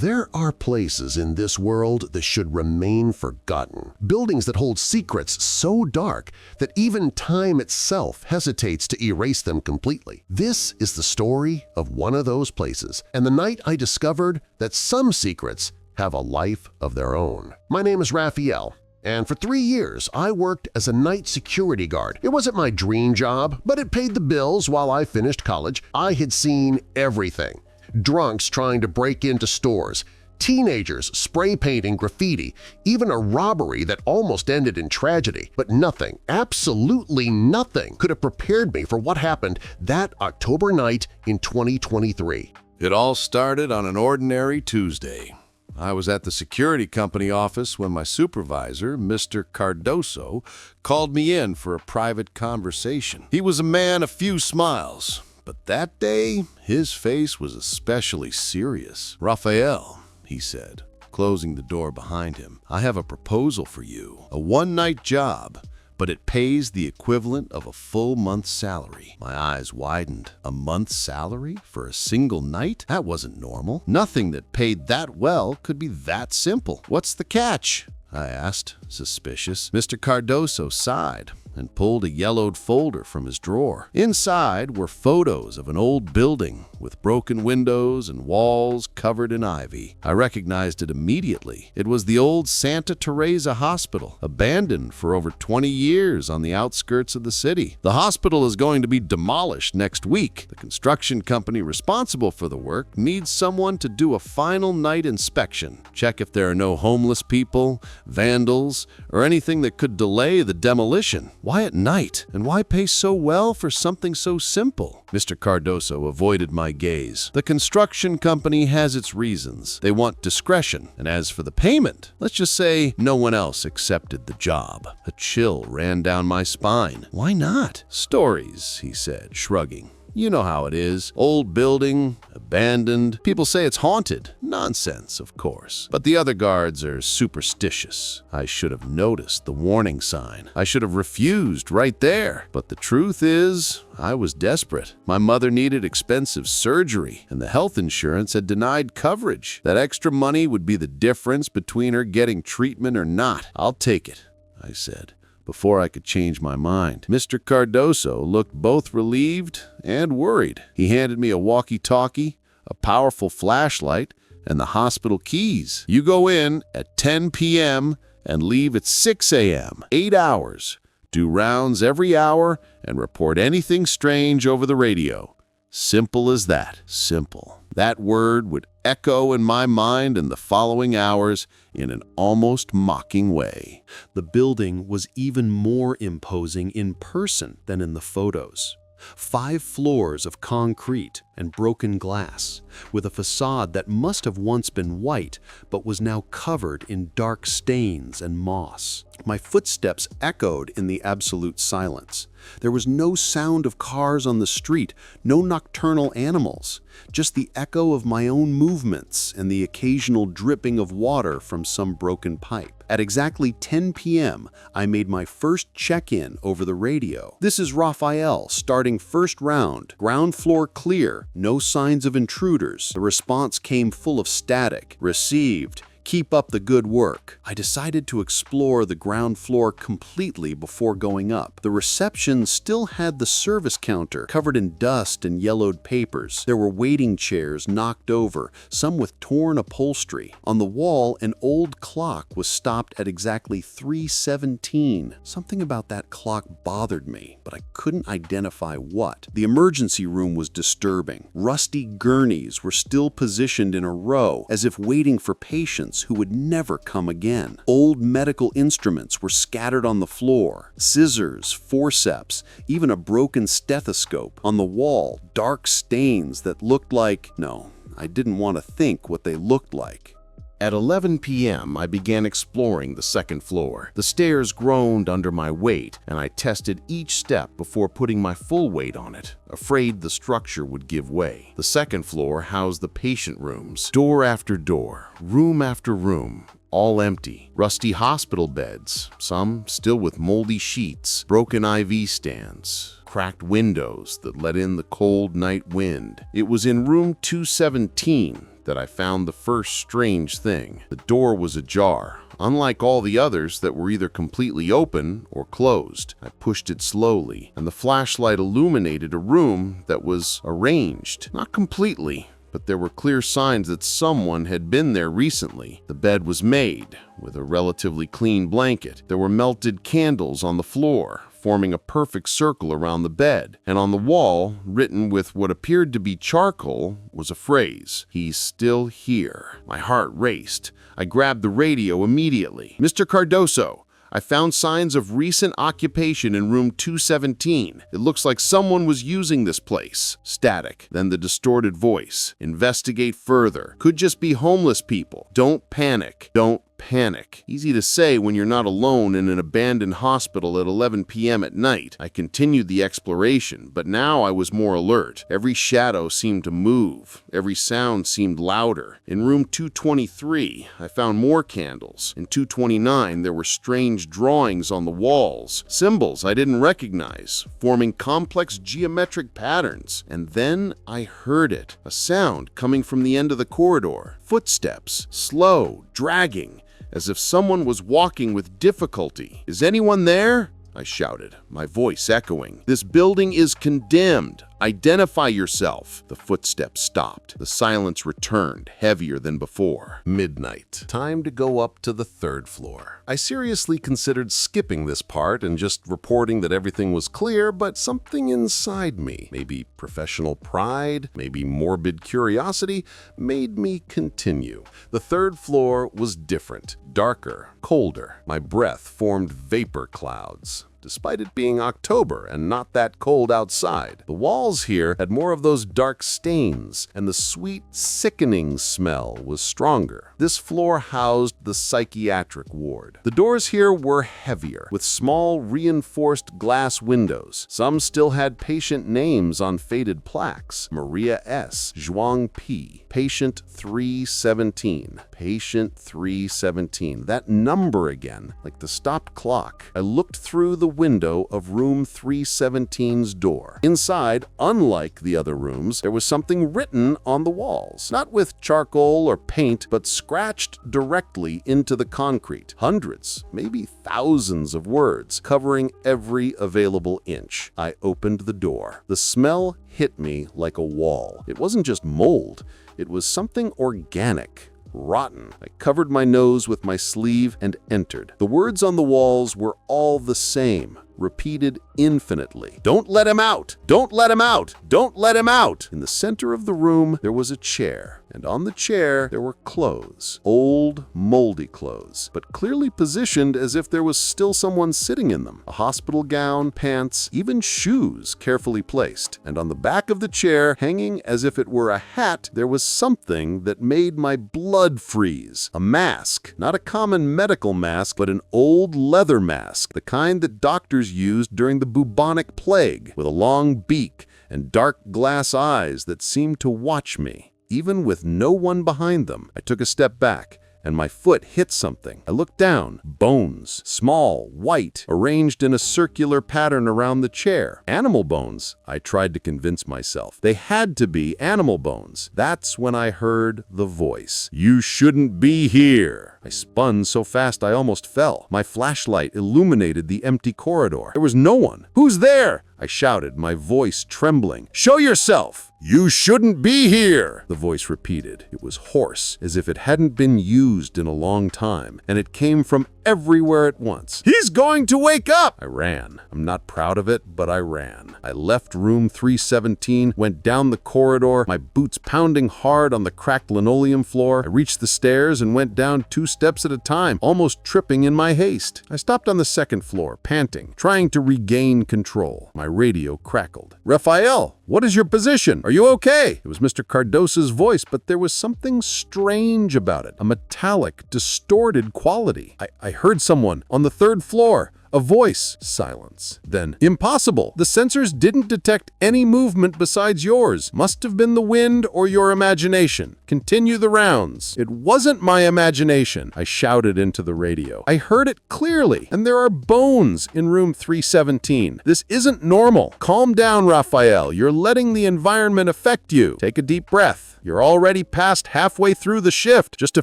There are places in this world that should remain forgotten. Buildings that hold secrets so dark that even time itself hesitates to erase them completely. This is the story of one of those places, and the night I discovered that some secrets have a life of their own. My name is Rafael, and for 3 years I worked as a night security guard. It wasn't my dream job, but it paid the bills while I finished college. I had seen everything. Drunks trying to break into stores, teenagers spray painting graffiti, even a robbery that almost ended in tragedy. But nothing, absolutely nothing, could have prepared me for what happened that October night in 2023. It all started on an ordinary Tuesday. I was at the security company office when my supervisor, Mr. Cardoso, called me in for a private conversation. He was a man of few smiles, but that day his face was especially serious. "Rafael," he said, closing the door behind him, "I have a proposal for you. A one-night job, but it pays the equivalent of a full month's salary." My eyes widened. A month's salary for a single night? That wasn't normal. Nothing that paid that well could be that simple. "What's the catch?" I asked, suspicious. Mr. Cardoso sighed and pulled a yellowed folder from his drawer. Inside were photos of an old building with broken windows and walls covered in ivy. I recognized it immediately. It was the old Santa Teresa Hospital, abandoned for over 20 years on the outskirts of the city. The hospital is going to be demolished next week. The construction company responsible for the work needs someone to do a final night inspection, check if there are no homeless people, vandals, or anything that could delay the demolition. Why at night? And why pay so well for something so simple? Mr. Cardoso avoided my gaze. The construction company has its reasons. They want discretion. And as for the payment, let's just say no one else accepted the job. A chill ran down my spine. Why not? "Stories," he said, shrugging. "You know how it is. Old building, abandoned. People say it's haunted. Nonsense, of course. But the other guards are superstitious. I should have noticed the warning sign. I should have refused right there. But the truth is, I was desperate. My mother needed expensive surgery, and the health insurance had denied coverage. That extra money would be the difference between her getting treatment or not. I'll take it," I said, before I could change my mind. Mr. Cardoso looked both relieved and worried. He handed me a walkie-talkie, a powerful flashlight, and the hospital keys. "You go in at 10 p.m. and leave at 6 a.m. 8 hours. Do rounds every hour and report anything strange over the radio." Simple as that. Simple. That word would echo in my mind in the following hours in an almost mocking way. The building was even more imposing in person than in the photos. 5 floors of concrete and broken glass, with a facade that must have once been white but was now covered in dark stains and moss. My footsteps echoed in the absolute silence. There was no sound of cars on the street, no nocturnal animals, just the echo of my own movements and the occasional dripping of water from some broken pipe. At exactly 10 p.m., I made my first check-in over the radio. "This is Rafael, starting first round. Ground floor clear. No signs of intruders." The response came full of static. "Received. Keep up the good work." I decided to explore the ground floor completely before going up. The reception still had the service counter covered in dust and yellowed papers. There were waiting chairs knocked over, some with torn upholstery. On the wall, an old clock was stopped at exactly 3:17. Something about that clock bothered me, but I couldn't identify what. The emergency room was disturbing. Rusty gurneys were still positioned in a row, as if waiting for patients who would never come again. Old medical instruments were scattered on the floor. Scissors, forceps, even a broken stethoscope. On the wall, dark stains that looked like... No, I didn't want to think what they looked like. At 11 p.m., I began exploring the second floor. The stairs groaned under my weight, and I tested each step before putting my full weight on it, afraid the structure would give way. The second floor housed the patient rooms. Door after door, room after room, all empty. Rusty hospital beds, some still with moldy sheets, broken IV stands, cracked windows that let in the cold night wind. It was in room 217 that I found the first strange thing. The door was ajar, unlike all the others that were either completely open or closed. I pushed it slowly, and the flashlight illuminated a room that was arranged. Not completely, but there were clear signs that someone had been there recently. The bed was made with a relatively clean blanket. There were melted candles on the floor, forming a perfect circle around the bed. And on the wall, written with what appeared to be charcoal, was a phrase, "He's still here." My heart raced. I grabbed the radio immediately. "Mr. Cardoso, I found signs of recent occupation in room 217. It looks like someone was using this place." Static. Then the distorted voice. "Investigate further. Could just be homeless people. Don't panic. Don't panic." Easy to say when you're not alone in an abandoned hospital at 11 p.m. at night. I continued the exploration, but now I was more alert. Every shadow seemed to move. Every sound seemed louder. In room 223, I found more candles. In 229, there were strange drawings on the walls, symbols I didn't recognize, forming complex geometric patterns. And then I heard it, a sound coming from the end of the corridor. Footsteps, slow, dragging, as if someone was walking with difficulty. "Is anyone there?" I shouted, my voice echoing. "This building is condemned. Identify yourself." The footsteps stopped. The silence returned, heavier than before. Midnight. Time to go up to the 3rd floor. I seriously considered skipping this part and just reporting that everything was clear, but something inside me, maybe professional pride, maybe morbid curiosity, made me continue. The 3rd floor was different, darker, colder. My breath formed vapor clouds, despite it being October and not that cold outside. The walls here had more of those dark stains, and the sweet, sickening smell was stronger. This floor housed the psychiatric ward. The doors here were heavier, with small, reinforced glass windows. Some still had patient names on faded plaques. Maria S., Zhuang P., patient 317. Patient 317. That number again, like the stopped clock. I looked through the window of room 317's door. Inside, unlike the other rooms, there was something written on the walls. Not with charcoal or paint, but scratched directly into the concrete. Hundreds, maybe thousands of words, covering every available inch. I opened the door. The smell hit me like a wall. It wasn't just mold. It was something organic. Rotten. I covered my nose with my sleeve and entered. The words on the walls were all the same, repeated infinitely. "Don't let him out! Don't let him out! Don't let him out!" In the center of the room, there was a chair, and on the chair, there were clothes. Old, moldy clothes, but clearly positioned as if there was still someone sitting in them. A hospital gown, pants, even shoes carefully placed. And on the back of the chair, hanging as if it were a hat, there was something that made my blood freeze. A mask. Not a common medical mask, but an old leather mask, the kind that doctors used during the bubonic plague, with a long beak and dark glass eyes that seemed to watch me, even with no one behind them. I took a step back, and my foot hit something. I looked down. Bones, small, white, arranged in a circular pattern around the chair. Animal bones, I tried to convince myself. They had to be animal bones. That's when I heard the voice. "You shouldn't be here." I spun so fast I almost fell. My flashlight illuminated the empty corridor. There was no one. "Who's there?" I shouted, my voice trembling. "Show yourself!" "You shouldn't be here," the voice repeated. It was hoarse, as if it hadn't been used in a long time, and it came from everywhere at once. "He's going to wake up!" I ran. I'm not proud of it, but I ran. I left room 317, went down the corridor, my boots pounding hard on the cracked linoleum floor. I reached the stairs and went down 2 steps at a time, almost tripping in my haste. I stopped on the 2nd floor, panting, trying to regain control. My radio crackled. "Rafael, what is your position? Are you okay?" It was Mr. Cardoso's voice, but there was something strange about it, a metallic, distorted quality. I heard someone on the 3rd floor. A voice. Silence. Then, impossible. The sensors didn't detect any movement besides yours. Must have been the wind or your imagination. Continue the rounds. It wasn't my imagination, I shouted into the radio. I heard it clearly, and there are bones in room 317. This isn't normal. Calm down, Rafael. You're letting the environment affect you. Take a deep breath. You're already past halfway through the shift. Just a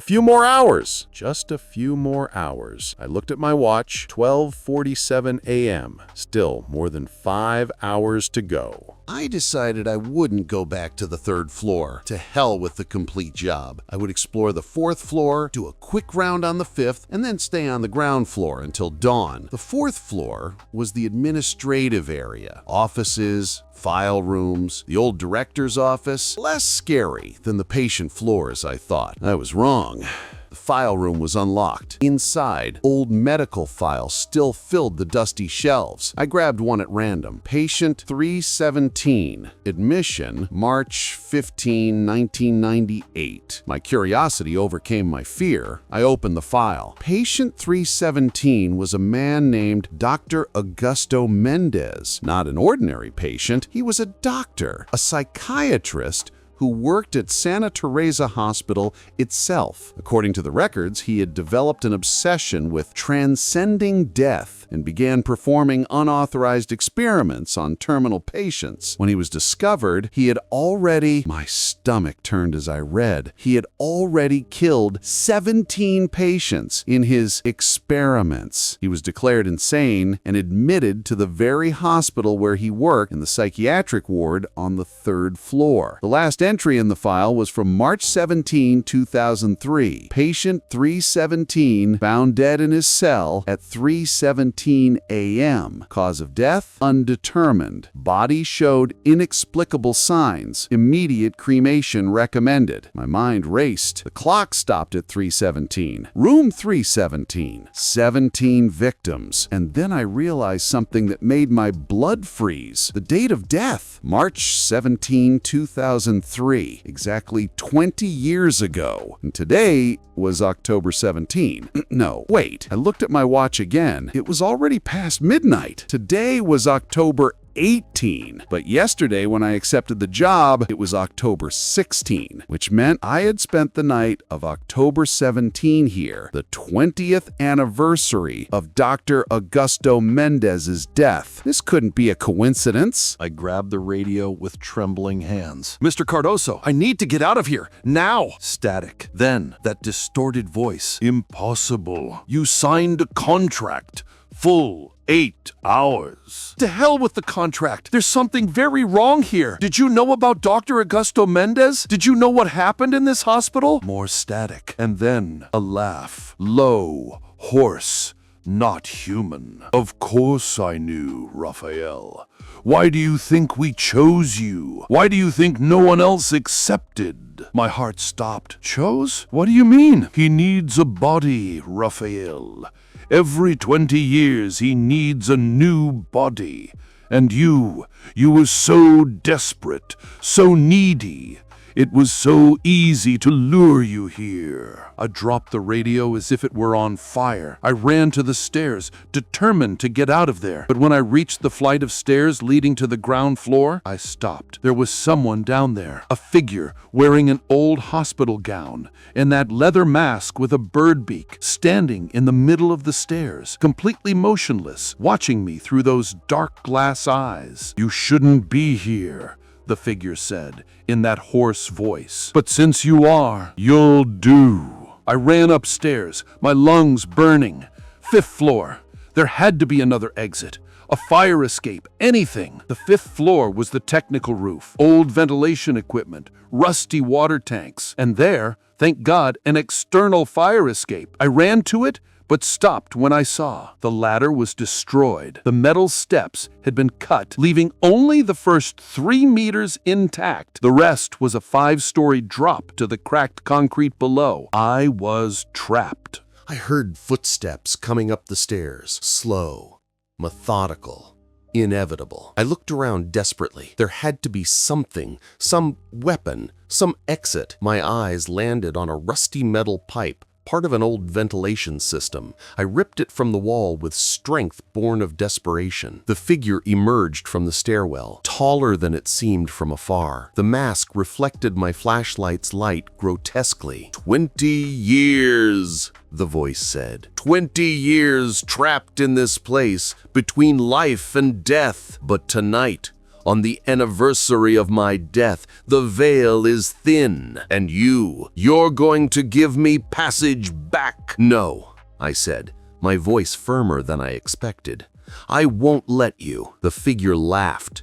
few more hours. Just a few more hours. I looked at my watch. 12:47 a.m. Still more than 5 hours to go. I decided I wouldn't go back to the third floor. To hell with the complete job. I would explore the fourth floor, do a quick round on the fifth, and then stay on the ground floor until dawn. The fourth floor was the administrative area. Offices, file rooms, the old director's office. Less scary than the patient floors, I thought. I was wrong. The file room was unlocked. Inside, old medical files still filled the dusty shelves. I grabbed one at random. Patient 317. Admission, March 15, 1998. My curiosity overcame my fear. I opened the file. Patient 317 was a man named Dr. Augusto Mendes. Not an ordinary patient. He was a doctor, a psychiatrist, who worked at Santa Teresa Hospital itself. According to the records, he had developed an obsession with transcending death and began performing unauthorized experiments on terminal patients. When he was discovered, he had already— my stomach turned as I read— he had already killed 17 patients in his experiments. He was declared insane and admitted to the very hospital where he worked, in the psychiatric ward on the third floor. The last entry in the file was from March 17, 2003. Patient 317 found dead in his cell at 3:17 a.m. Cause of death? Undetermined. Body showed inexplicable signs. Immediate cremation recommended. My mind raced. The clock stopped at 3:17. Room 317. 17 victims. And then I realized something that made my blood freeze. The date of death. March 17, 2003. Exactly 20 years ago. And today was October 17. No, wait. I looked at my watch again. It was already past midnight. Today was October 18. But yesterday, when I accepted the job, it was October 16, which meant I had spent the night of October 17 here, the 20th anniversary of Dr. Augusto Mendes's death. This couldn't be a coincidence. I grabbed the radio with trembling hands. Mr. Cardoso, I need to get out of here, now! Static. Then, that distorted voice. Impossible. You signed a contract. Full 8 hours. To hell with the contract. There's something very wrong here. Did you know about Dr. Augusto Mendes? Did you know what happened in this hospital? More static. And then a laugh. Low, hoarse, not human. Of course I knew, Rafael. Why do you think we chose you? Why do you think no one else accepted? My heart stopped. Chose? What do you mean? He needs a body, Rafael. Every 20 years he needs a new body. And you were so desperate, so needy. It was so easy to lure you here. I dropped the radio as if it were on fire. I ran to the stairs, determined to get out of there. But when I reached the flight of stairs leading to the ground floor, I stopped. There was someone down there, a figure wearing an old hospital gown and that leather mask with a bird beak, standing in the middle of the stairs, completely motionless, watching me through those dark glass eyes. You shouldn't be here, the figure said, in that hoarse voice. But since you are, you'll do. I ran upstairs, my lungs burning. 5th floor. There had to be another exit. A fire escape, anything. The 5th floor was the technical roof, old ventilation equipment, rusty water tanks, and there, thank God, an external fire escape. I ran to it, but stopped when I saw the ladder was destroyed. The metal steps had been cut, leaving only the first 3 meters intact. The rest was a 5-story drop to the cracked concrete below. I was trapped. I heard footsteps coming up the stairs, slow, methodical, inevitable. I looked around desperately. There had to be something, some weapon, some exit. My eyes landed on a rusty metal pipe part of an old ventilation system. I ripped it from the wall with strength born of desperation. The figure emerged from the stairwell, taller than it seemed from afar. The mask reflected my flashlight's light grotesquely. 20 years, the voice said. 20 years trapped in this place, between life and death. But tonight, on the anniversary of my death, the veil is thin, and you're going to give me passage back. No, I said, my voice firmer than I expected. I won't let you. The figure laughed.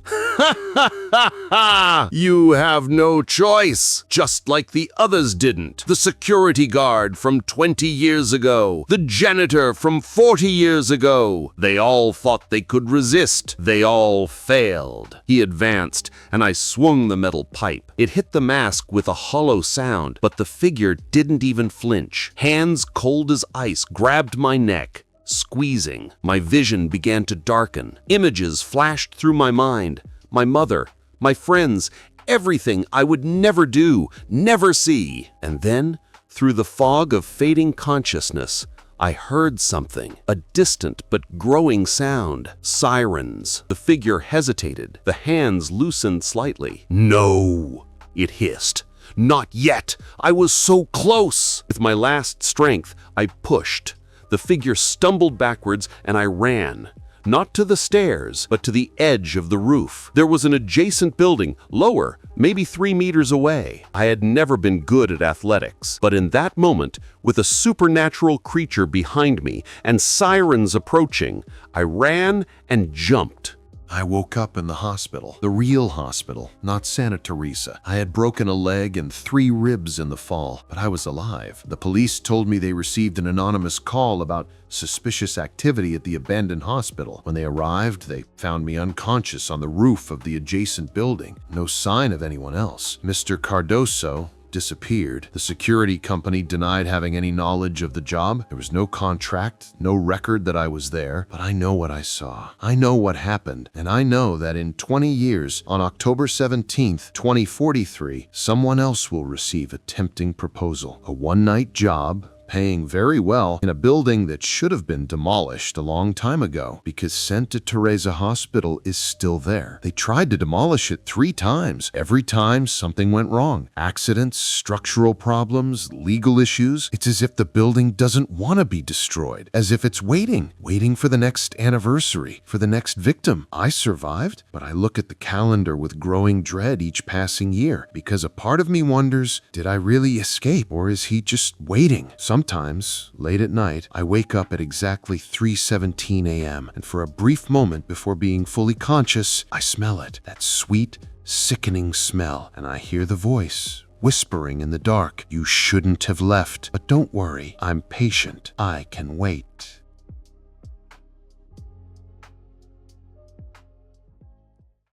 You have no choice, just like the others didn't. The security guard from 20 years ago, the janitor from 40 years ago. They all thought they could resist. They all failed. He advanced, and I swung the metal pipe. It hit the mask with a hollow sound, but the figure didn't even flinch. Hands cold as ice grabbed my neck. Squeezing, my vision began to darken. Images flashed through my mind. My mother, my friends, everything I would never do, never see. And then, through the fog of fading consciousness, I heard something, a distant but growing sound. Sirens. The figure hesitated. The hands loosened slightly. No, it hissed. Not yet. I was so close. With my last strength, I pushed. The figure stumbled backwards, and I ran. Not to the stairs, but to the edge of the roof. There was an adjacent building, lower, maybe 3 meters away. I had never been good at athletics, but in that moment, with a supernatural creature behind me and sirens approaching, I ran and jumped. I woke up in the hospital, the real hospital, not Santa Teresa. I had broken a leg and 3 ribs in the fall, but I was alive. The police told me they received an anonymous call about suspicious activity at the abandoned hospital. When they arrived, they found me unconscious on the roof of the adjacent building. No sign of anyone else. Mr. Cardoso disappeared. The security company denied having any knowledge of the job. There was no contract, no record that I was there, but I know what I saw. I know what happened, and I know that in 20 years, on October 17th, 2043, someone else will receive a tempting proposal. A one-night job, paying very well, in a building that should have been demolished a long time ago because Santa Teresa Hospital is still there. They tried to demolish it 3 times. Every time something went wrong. Accidents, structural problems, legal issues. It's as if the building doesn't want to be destroyed. As if it's waiting for the next anniversary, for the next victim. I survived, but I look at the calendar with growing dread each passing year because a part of me wonders, did I really escape, or is he just waiting? Sometimes, late at night, I wake up at exactly 3:17 a.m., and for a brief moment before being fully conscious, I smell it, that sweet, sickening smell, and I hear the voice whispering in the dark, "You shouldn't have left, but don't worry, I'm patient, I can wait."